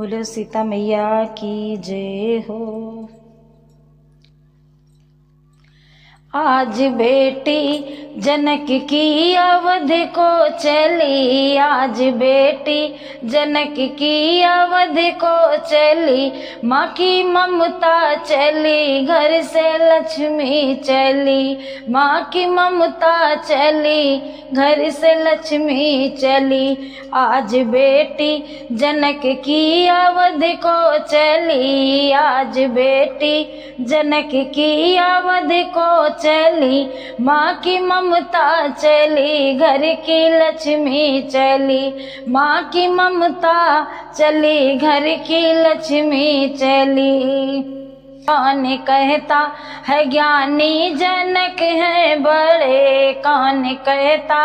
बोलो सीता मैया की जय हो। आज बेटी जनक की अवध को चली, आज बेटी जनक की अवध को चली, माँ की ममता चली, घर से लक्ष्मी चली, माँ की ममता चली, घर से लक्ष्मी चली। आज बेटी जनक की अवध को चली, आज बेटी जनक की अवध को चली, माँ की ममता चली, घर की लक्ष्मी चली, माँ की ममता चली, घर की लक्ष्मी चली। कौन कहता है ज्ञानी जनक है बड़े, कौन कहता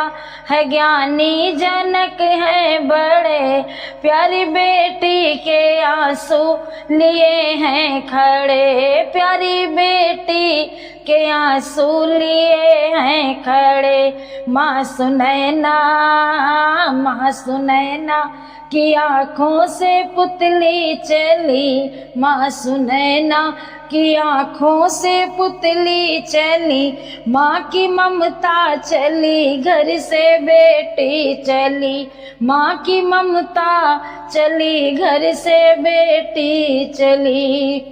है ज्ञानी जनक है बड़े, प्यारी बेटी के आंसू लिए हैं खड़े, प्यारी बेटी के आंसू लिए हैं खड़े। माँ सुनैना, माँ सुनैना की आँखों से पुतली चली, माँ सुनैना की आँखों से पुतली चली, माँ की ममता चली, घर से बेटी चली, माँ की ममता चली, घर से बेटी चली।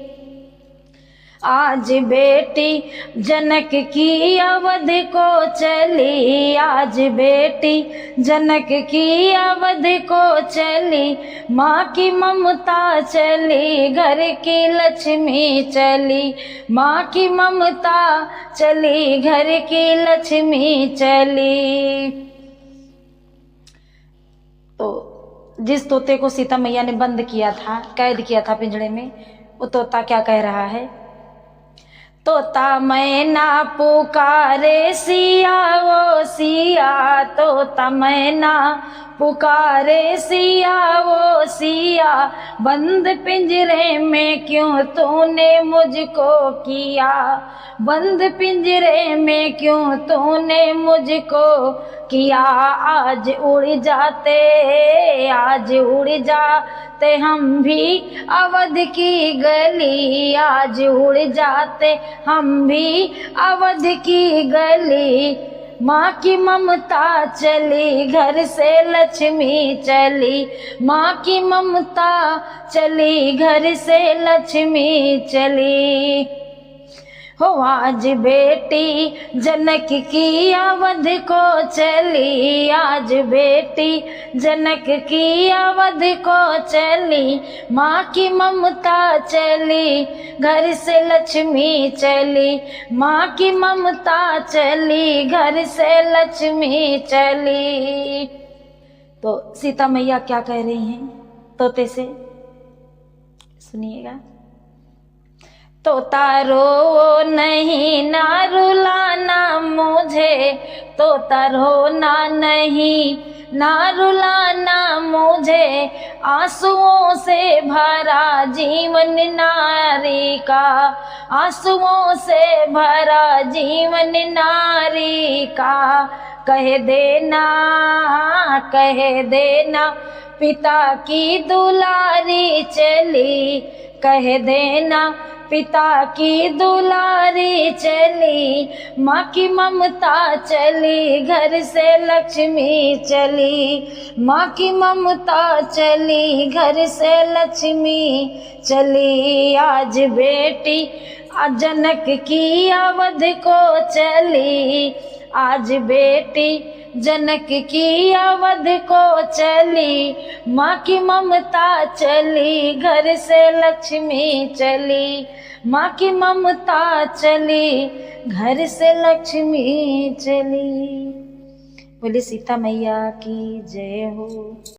आज बेटी जनक की अवध को चली, आज बेटी जनक की अवध को चली, माँ की ममता चली, घर की लक्ष्मी चली, माँ की ममता चली, घर की लक्ष्मी चली। तो जिस तोते को सीता मैया ने बंद किया था, कैद किया था पिंजड़े में, वो तोता क्या कह रहा है? तोता मैना पुकारे सिया वो सिया, तोता मैना पुकारे सिया वो सिया, बंद पिंजरे में क्यों तूने मुझको किया, बंद पिंजरे में क्यों तूने मुझको किया। आज उड़ जाते, आज उड़ जाते हम भी अवध की गली, आज उड़ जाते हम भी अवध की गली, माँ की ममता चली, घर से लक्ष्मी चली, माँ की ममता चली, घर से लक्ष्मी चली। हो आज बेटी जनक की अवध को चली, आज बेटी जनक की अवध को चली, माँ की ममता चली, घर से लक्ष्मी चली, माँ की ममता चली, घर से लक्ष्मी चली। तो सीता मैया क्या कह रही हैं तोते से, सुनिएगा। तोता रो नहीं ना रुलाना मुझे, तोता रोना नहीं ना रुलाना मुझे, आंसुओं से भरा जीवन नारी का, आंसुओं से भरा जीवन नारी का। कह देना, कह देना पिता की दुलारी चली, कह देना पिता की दुलारी चली, माँ की ममता चली, घर से लक्ष्मी चली, माँ की ममता चली, घर से लक्ष्मी चली। आज बेटी जनक की अवध को चली, आज बेटी जनक की अवध को चली, माँ की ममता चली, घर से लक्ष्मी चली, माँ की ममता चली, घर से लक्ष्मी चली। बोले सीता मैया की जय हो।